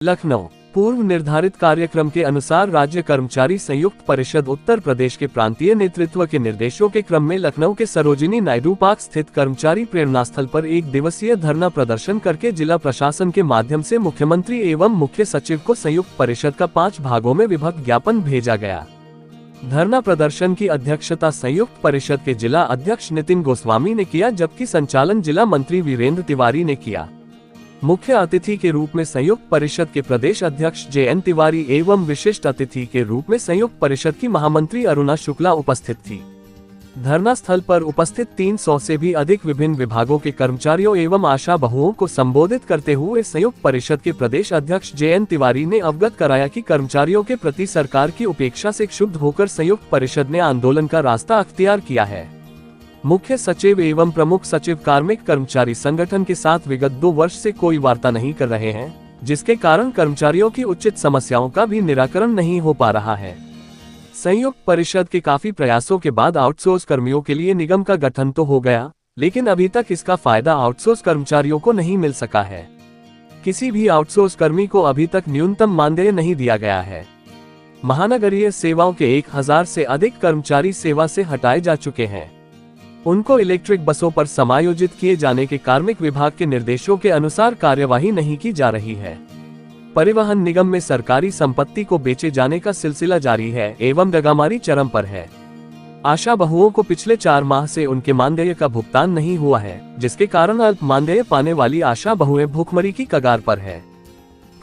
लखनऊ। पूर्व निर्धारित कार्यक्रम के अनुसार राज्य कर्मचारी संयुक्त परिषद उत्तर प्रदेश के प्रांतीय नेतृत्व के निर्देशों के क्रम में लखनऊ के सरोजिनी नायडू पार्क स्थित कर्मचारी प्रेरणा स्थल पर 1 दिवसीय धरना प्रदर्शन करके जिला प्रशासन के माध्यम से मुख्यमंत्री एवं मुख्य सचिव को संयुक्त परिषद का 5 भागों में विभक्त ज्ञापन भेजा गया। धरना प्रदर्शन की अध्यक्षता संयुक्त परिषद के जिला अध्यक्ष नितिन गोस्वामी ने किया, जबकि संचालन जिला मंत्री वीरेंद्र तिवारी ने किया। मुख्य अतिथि के रूप में संयुक्त परिषद के प्रदेश अध्यक्ष JN तिवारी एवं विशिष्ट अतिथि के रूप में संयुक्त परिषद की महामंत्री अरुणा शुक्ला उपस्थित थी। धरना स्थल पर उपस्थित 300 से भी अधिक विभिन्न विभागों के कर्मचारियों एवं आशा बहुओं को संबोधित करते हुए संयुक्त परिषद के प्रदेश अध्यक्ष JN तिवारी ने अवगत कराया कि कर्मचारियों के प्रति सरकार की उपेक्षा से क्षुब्ध होकर संयुक्त परिषद ने आंदोलन का रास्ता अख्तियार किया है। मुख्य सचिव एवं प्रमुख सचिव कार्मिक कर्मचारी संगठन के साथ विगत 2 वर्ष से कोई वार्ता नहीं कर रहे हैं, जिसके कारण कर्मचारियों की उचित समस्याओं का भी निराकरण नहीं हो पा रहा है। संयुक्त परिषद के काफी प्रयासों के बाद आउटसोर्स कर्मियों के लिए निगम का गठन तो हो गया, लेकिन अभी तक इसका फायदा आउटसोर्स कर्मचारियों को नहीं मिल सका है। किसी भी आउटसोर्स कर्मी को अभी तक न्यूनतम मानदेय नहीं दिया गया है। महानगरीय सेवाओं के 1000 से अधिक कर्मचारी सेवा से हटाए जा चुके हैं। उनको इलेक्ट्रिक बसों पर समायोजित किए जाने के कार्मिक विभाग के निर्देशों के अनुसार कार्यवाही नहीं की जा रही है। परिवहन निगम में सरकारी संपत्ति को बेचे जाने का सिलसिला जारी है एवं डगामारी चरम पर है। आशा बहुओं को पिछले 4 माह से उनके मानदेय का भुगतान नहीं हुआ है, जिसके कारण अल्प मानदेय पाने वाली आशा बहुएं भूखमरी की कगार पर है।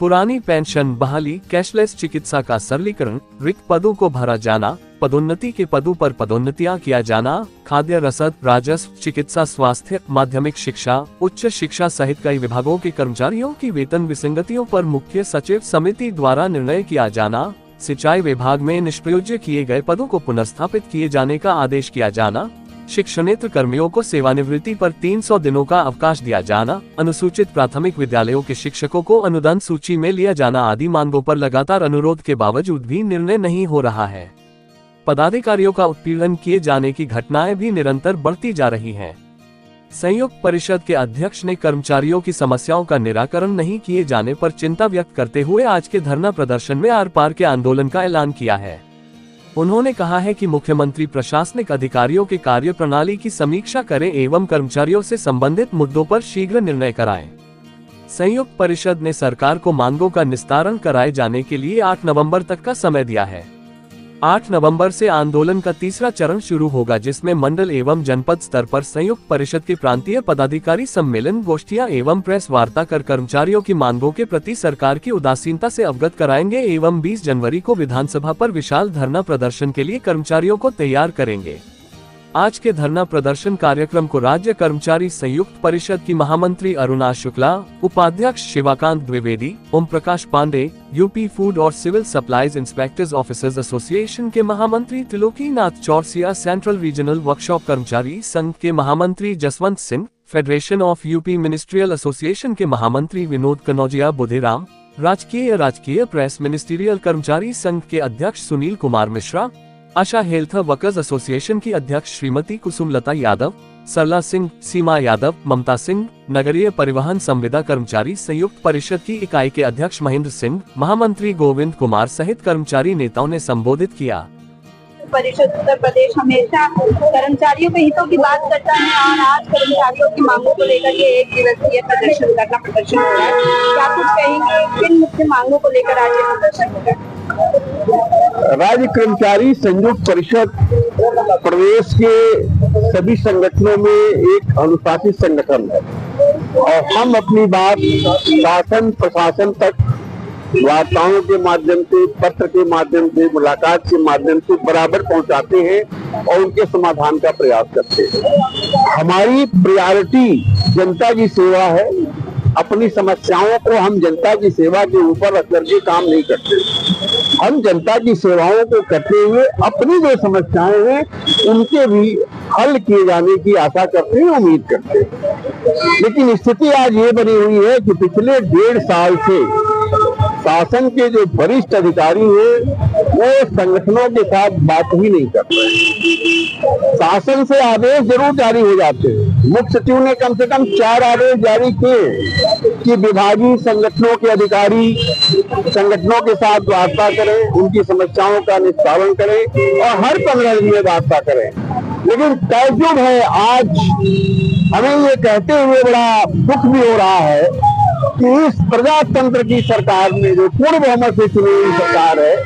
पुरानी पेंशन बहाली, कैशलेस चिकित्सा का सरलीकरण, रिक्त पदों को भरा जाना, पदोन्नति के पदों पर पदोन्नतियां किया जाना, खाद्य रसद, राजस्व, चिकित्सा, स्वास्थ्य, माध्यमिक शिक्षा, उच्च शिक्षा सहित कई विभागों के कर्मचारियों की वेतन विसंगतियों पर मुख्य सचिव समिति द्वारा निर्णय किया जाना, सिंचाई विभाग में निष्प्रयोज्य किए गए पदों को पुनर्स्थापित किए जाने का आदेश किया जाना, शिक्षणेत्र कर्मियों को सेवानिवृत्ति पर 300 दिनों का अवकाश दिया जाना, अनुसूचित प्राथमिक विद्यालयों के शिक्षकों को अनुदान सूची में लिया जाना आदि मांगों पर लगातार अनुरोध के बावजूद भी निर्णय नहीं हो रहा है। पदाधिकारियों का उत्पीड़न किए जाने की घटनाएं भी निरंतर बढ़ती जा रही हैं। संयुक्त परिषद के अध्यक्ष ने कर्मचारियों की समस्याओं का निराकरण नहीं किए जाने पर चिंता व्यक्त करते हुए आज के धरना प्रदर्शन में आर पार के आंदोलन का ऐलान किया है। उन्होंने कहा है कि मुख्यमंत्री प्रशासनिक अधिकारियों के कार्य प्रणाली की समीक्षा करें एवं कर्मचारियों से संबंधित मुद्दों पर शीघ्र निर्णय कराएं। संयुक्त परिषद ने सरकार को मांगों का निस्तारण कराए जाने के लिए 8 नवंबर तक का समय दिया है। 8 नवंबर से आंदोलन का तीसरा चरण शुरू होगा, जिसमें मंडल एवं जनपद स्तर पर संयुक्त परिषद के प्रांतीय पदाधिकारी सम्मेलन, गोष्ठियां एवं प्रेस वार्ता कर कर्मचारियों की मांगों के प्रति सरकार की उदासीनता से अवगत कराएंगे एवं 20 जनवरी को विधानसभा पर विशाल धरना प्रदर्शन के लिए कर्मचारियों को तैयार करेंगे। आज के धरना प्रदर्शन कार्यक्रम को राज्य कर्मचारी संयुक्त परिषद की महामंत्री अरुणा शुक्ला, उपाध्यक्ष शिवाकांत द्विवेदी, ओम प्रकाश पांडे, यूपी फूड और civil supplies inspectors officers association के महामंत्री Trilokinath Chaurasia, central regional workshop कर्मचारी संघ के महामंत्री Jaswant Singh, federation of UP ministerial association के महामंत्री विनोद कनौजिया बुधिराम, राजकीय प्रेस मिनिस्ट्रियल कर्मचारी संघ के अध्यक्ष सुनील कुमार मिश्रा, आशा हेल्थ वर्कर्स एसोसिएशन की अध्यक्ष श्रीमती कुसुमलता यादव, सरला सिंह, सीमा यादव, ममता सिंह, नगरीय परिवहन संविदा कर्मचारी संयुक्त परिषद की इकाई के अध्यक्ष महेंद्र सिंह, महामंत्री गोविंद कुमार सहित कर्मचारी नेताओं ने संबोधित किया। परिषद उत्तर प्रदेश हमेशा कर्मचारियों के हितों की बात करता है और आज कर्मचारियों की मांगों को लेकर ये 1 दिवसीय प्रदर्शन हो रहा है। क्या कुछ कहेंगे, किन मुख्य मांगों को लेकर आज ये प्रदर्शन हो रहा है? राज्य कर्मचारी संयुक्त परिषद प्रदेश के सभी संगठनों में एक अनुशासित संगठन है और हम अपनी बात शासन प्रशासन तक वार्ताओं के माध्यम से, पत्र के माध्यम से, मुलाकात के माध्यम से बराबर पहुंचाते हैं और उनके समाधान का प्रयास करते हैं। हमारी प्रायोरिटी जनता की सेवा है। अपनी समस्याओं को हम जनता की सेवा के ऊपर रख करके काम नहीं करते। हम जनता की सेवाओं को करते हुए अपनी जो समस्याएं हैं उनके भी हल किए जाने की आशा करते हैं, उम्मीद करते हैं। लेकिन स्थिति आज ये बनी हुई है कि पिछले 1.5 साल से शासन के जो वरिष्ठ अधिकारी हैं वो संगठनों के साथ बात ही नहीं कर रहे। शासन से आदेश जरूर जारी हो जाते हैं। मुख्य सचिव ने कम से कम 4 आदेश जारी किए कि विभागीय संगठनों के अधिकारी संगठनों के साथ वार्ता करें, उनकी समस्याओं का निस्तारण करें और हर 15 दिन में वार्ता करें। लेकिन ताज्जुब है, आज हमें ये कहते हुए बड़ा दुख भी हो रहा है कि इस प्रजातंत्र की सरकार में, जो पूर्ण बहुमत से चुनी हुई सरकार है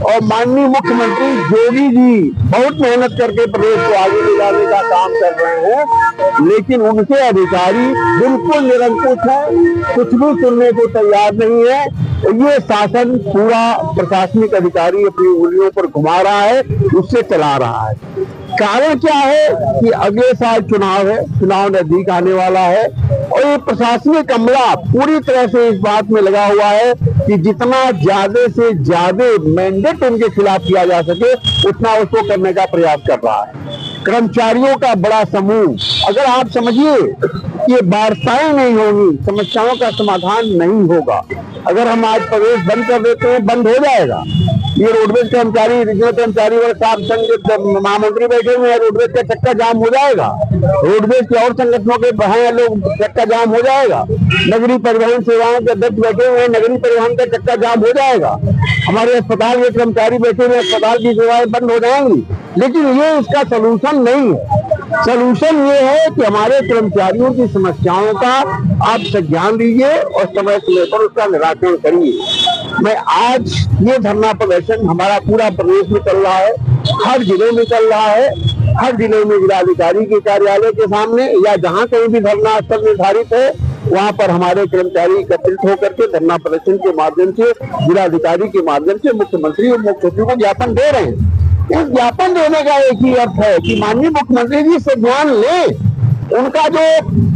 और माननीय मुख्यमंत्री योगी जी बहुत मेहनत करके प्रदेश को आगे ले जाने का काम कर रहे हैं, लेकिन उनके अधिकारी बिल्कुल निरंकुश है, कुछ भी सुनने को तैयार नहीं है। ये शासन पूरा प्रशासनिक अधिकारी अपनी उंगलियों पर घुमा रहा है, उससे चला रहा है। कारण क्या है कि अगले साल चुनाव है, चुनाव नजदीक आने वाला है और ये प्रशासनिक अमला पूरी तरह से इस बात में लगा हुआ है कि जितना ज्यादा से ज्यादा मैंडेट उनके खिलाफ किया जा सके उतना उसको करने का प्रयास कर रहा है। कर्मचारियों का बड़ा समूह, अगर आप समझिए कि वार्ताएं नहीं होंगी, समस्याओं का समाधान नहीं होगा। अगर हम आज प्रदेश बंद कर देते हैं, बंद हो जाएगा। ये रोडवेज कर्मचारी, रीजनल कर्मचारी वर्ग साहब संघ के महामंत्री बैठे हुए हैं, रोडवेज का चक्का जाम हो जाएगा। रोडवेज के और संगठनों के हैं लोग, चक्का जाम हो जाएगा। नगरीय परिवहन सेवाओं के अध्यक्ष बैठे हुए हैं, नगरीय परिवहन का चक्का जाम हो जाएगा। हमारे अस्पताल के कर्मचारी बैठे हुए, अस्पताल की सेवाएं बंद हो जाएंगी। लेकिन ये इसका सलूशन नहीं है। सलूशन ये है कि हमारे कर्मचारियों की समस्याओं का आप संज्ञान लीजिए और समय समय पर उसका निराकरण करिए। मैं आज ये धरना प्रदर्शन हमारा पूरा प्रदेश में चल रहा है, हर जिले में चल रहा है। हर जिले में जिलाधिकारी के कार्यालय के सामने या जहाँ कहीं भी धरना स्थल निर्धारित है, वहाँ पर हमारे कर्मचारी एकत्रित होकर के धरना प्रदर्शन के माध्यम से, जिलाधिकारी के माध्यम से मुख्यमंत्री और मुख्य सचिव को ज्ञापन दे रहे हैं। इस ज्ञापन देने का एक ही अर्थ है कि माननीय मुख्यमंत्री जी से ध्यान लें, उनका जो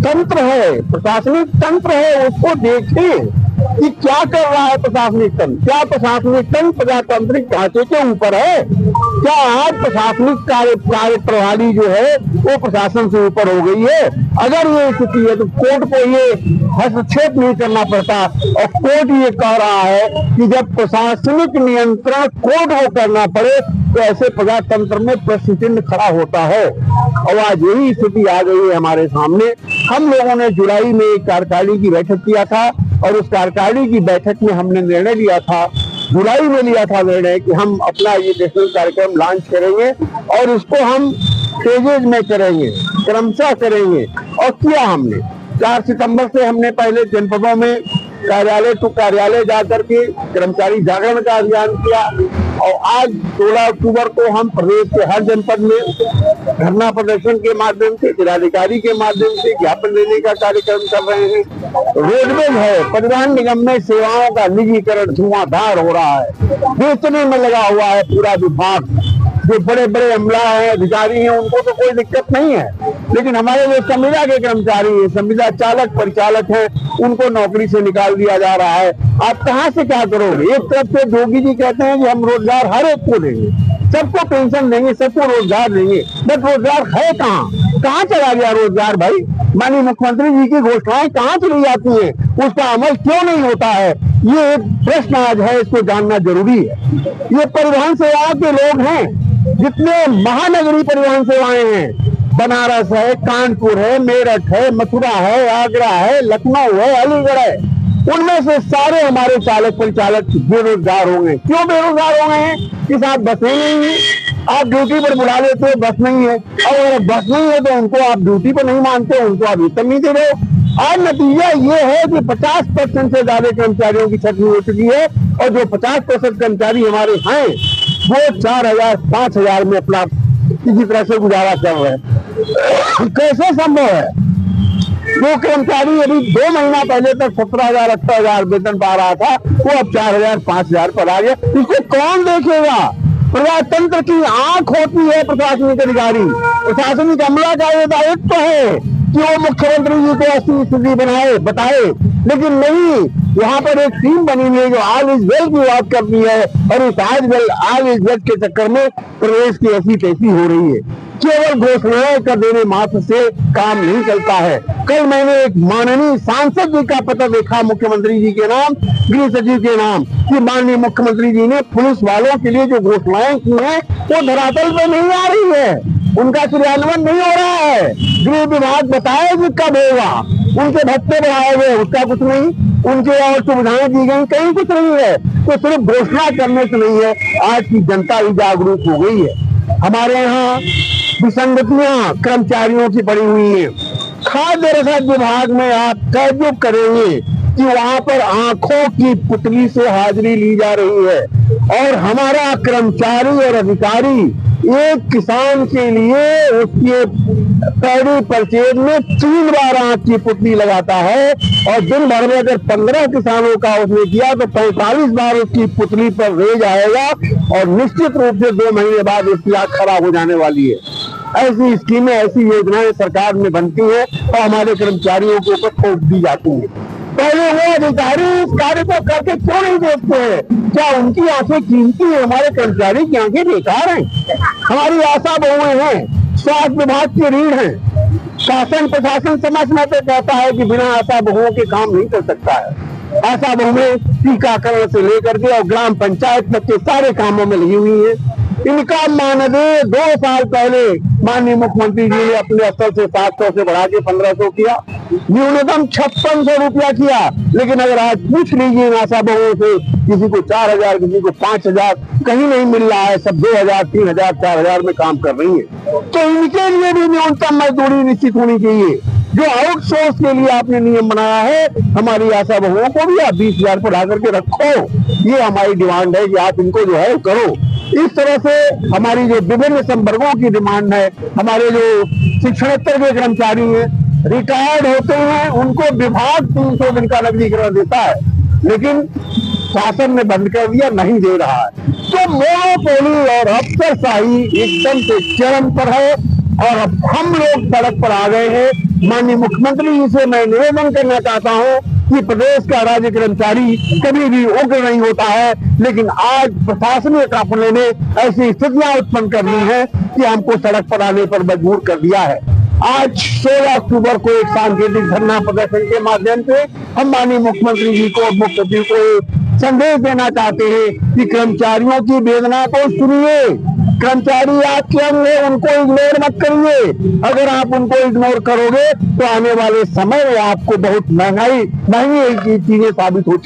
तंत्र है, प्रशासनिक तंत्र है, उसको देखें कि क्या कर रहा है प्रशासनिक तंत्र। क्या प्रशासनिक तंत्र प्रजातांत्रिक ढांचे के ऊपर है? क्या आज प्रशासनिक कार्य प्रणाली जो है वो प्रशासन से ऊपर हो गई है? अगर ये स्थिति है तो कोर्ट को ये हस्तक्षेप नहीं करना पड़ता और कोर्ट ये कह रहा है कि जब प्रशासनिक नियंत्रण कोर्ट को करना पड़े तो ऐसे प्रजातंत्र में प्रश्न चिन्ह खड़ा होता है। और आज यही स्थिति आ गई है हमारे सामने। हम लोगों ने जुलाई में एक कार्यकारिणी की बैठक किया था और उस कार्यकारिणी की बैठक में हमने निर्णय लिया था, जुलाई में लिया था निर्णय कि हम अपना ये नेशनल कार्यक्रम लॉन्च करेंगे और इसको हम फेजेज में करेंगे, क्रमशः करेंगे। और किया हमने 4 सितंबर से हमने पहले जनपदों में कार्यालय टू कार्यालय जाकर के कर्मचारी जागरण का अभियान किया और आज 16 अक्टूबर को हम प्रदेश के हर जनपद में धरना प्रदर्शन के माध्यम से, जिलाधिकारी के माध्यम से ज्ञापन देने का कार्यक्रम कर रहे हैं। रोडवेज है, परिवहन निगम में सेवाओं का निजीकरण धुआंधार हो रहा है, बेचने में लगा हुआ है पूरा विभाग। जो बड़े बड़े अमला है, अधिकारी हैं, उनको तो कोई दिक्कत नहीं है, लेकिन हमारे जो संविदा के कर्मचारी हैं, संविदा चालक परिचालक हैं, उनको नौकरी से निकाल दिया जा रहा है। आप कहाँ से क्या करोगे? एक तरफ से योगी जी कहते हैं कि हम रोजगार हर एक को देंगे, सबको पेंशन देंगे, सबको रोजगार देंगे, बट रोजगार है कहाँ? कहाँ चला गया रोजगार भाई? माननीय मुख्यमंत्री जी की घोषणाएं कहाँ चली जाती है? उसका अमल क्यों नहीं होता है? ये एक प्रश्न आज है, इसको जानना जरूरी है। ये परिवहन सेवाओं के लोग हैं, जितने महानगरीय परिवहन सेवाएं हैं, बनारस है, कानपुर है, मेरठ है, मथुरा है, आगरा है, लखनऊ है, अलीगढ़ है, उनमें से सारे हमारे चालक परिचालक बेरोजगार हो गए। क्यों बेरोजगार हो गए हैं? कि साहब बसें नहीं है, आप ड्यूटी पर बुला लेते हो, बस नहीं है, और अगर बस नहीं है तो उनको आप ड्यूटी पर नहीं मानते, उनको आप वेतन नहीं दे रहे हो। आज नतीजा ये है कि 50% से ज्यादा कर्मचारियों की छटनी हो चुकी है और जो 50% कर्मचारी हमारे हैं वो 4,000-5,000 में अपना किसी तरह से गुजारा कर रहे हैं। कैसे संभव है? वो कर्मचारी अभी 2 महीना पहले तक 17,000-18,000 वेतन पा रहा था, वो अब 4,000-5,000 पर आ गया। इसको कौन देखेगा? प्रजातंत्र की आंख होती है प्रशासनिक अधिकारी, प्रशासनिक अमला का ये दायित्व है कि वो मुख्यमंत्री जी को ऐसी स्थिति बताए, लेकिन नहीं। यहाँ पर एक टीम बनी हुई है जो ऑल इज वेल की बात करती है और इस ऑल इज वेल के चक्कर में प्रदेश की ऐसी तैसी हो रही है। केवल घोषणाएं कर देने मात्र से काम नहीं चलता है। कल मैंने एक माननीय सांसद जी का पत्र देखा मुख्यमंत्री जी के नाम, गृह सचिव के नाम, कि माननीय मुख्यमंत्री जी ने पुलिस वालों के लिए जो घोषणाएं की हैं वो धरातल पे नहीं आ रही है, उनका क्रियान्वयन नहीं हो रहा है। गृह विभाग बताए कि कब होगा, उनके भत्ते बढ़ाए गए, उसका कुछ नहीं, उनके और सुविधाएं दी गई, कहीं कुछ नहीं है। तो सिर्फ घोषणा करने से नहीं है, आज की जनता भी जागरूक हो गई है। हमारे यहाँ विसंगतियां कर्मचारियों की पड़ी हुई है। खाद्य रसद विभाग में आप ताज्जुब करेंगे कि वहां पर आंखों की पुतली से हाजिरी ली जा रही है, और हमारा कर्मचारी और अधिकारी एक किसान के लिए उसके पैडी परचेज में 3 बार आंख की पुतली लगाता है, और दिन भर में अगर 15 किसानों का उसने किया तो 45 बार उसकी पुतली पर रेज आएगा, और निश्चित रूप से 2 महीने बाद उसकी आंख खराब हो जाने वाली है। ऐसी स्कीमें, ऐसी योजनाएं सरकार में बनती हैं और हमारे कर्मचारियों के ऊपर थोप दी जाती है। पहले वो अधिकारी इस कार्य को करके क्यों नहीं देखते हैं? क्या उनकी आंखें कीमती है? हमारे कर्मचारी की आंखें बेकार हैं। हमारी आशा बहुएं हैं, स्वास्थ्य विभाग की रीढ़ हैं। शासन प्रशासन समय समय पे कहता है कि बिना आशा बहुओं के काम नहीं कर सकता है। आशा बहुएं टीकाकरण से लेकर के और ग्राम पंचायत तक के सारे कामों में लगी हुई है। इनका मानदेय 2 साल पहले माननीय मुख्यमंत्री जी ने अपने स्तर से 700 से बढ़ा के 1500 किया, न्यूनतम 5600 रुपया किया। लेकिन अगर आज पूछ लीजिए आशा बहुओं से, किसी को 4000, किसी को 5000, कहीं नहीं मिल रहा है, सब 2000, 3000, 4000 में काम कर रही है। तो इनके लिए भी न्यूनतम मजदूरी निश्चित होनी चाहिए। जो आउटसोर्स के लिए आपने नियम बनाया है, हमारी आशा बहुओं को भी आप 20,000 पर आकर के रखो। ये हमारी डिमांड है कि आप इनको जो है करो। इस तरह से हमारी जो विभिन्न संवर्गों की डिमांड है, हमारे जो शिक्षणोत्तर के कर्मचारी हैं, रिटायर्ड होते हैं, उनको विभाग 300 दिन का नकदीकरण देता है, लेकिन शासन ने बंद कर दिया, नहीं दे रहा है। तो मोनोपोली और अफसरशाही एकदम से चरम पर है, और अब हम लोग सड़क पर आ गए हैं। माननीय मुख्यमंत्री जी से मैं निवेदन करना चाहता हूं कि प्रदेश का राज्य कर्मचारी कभी भी उग्र नहीं होता है, लेकिन आज प्रशासनिक काफिले ने ऐसी स्थितियां उत्पन्न कर ली है कि हमको सड़क पर आने पर मजबूर कर दिया है। आज 16 अक्टूबर को एक सांकेतिक धरना प्रदर्शन के माध्यम से हम माननीय मुख्यमंत्री जी को, मुख्य सचिव को संदेश देना चाहते हैं कि कर्मचारियों की वेदना को सुनिए। कर्मचारी आपके अंग है, उनको इग्नोर मत करिए। अगर आप उनको इग्नोर करोगे तो आने वाले समय में आपको बहुत महंगी चीजें साबित होती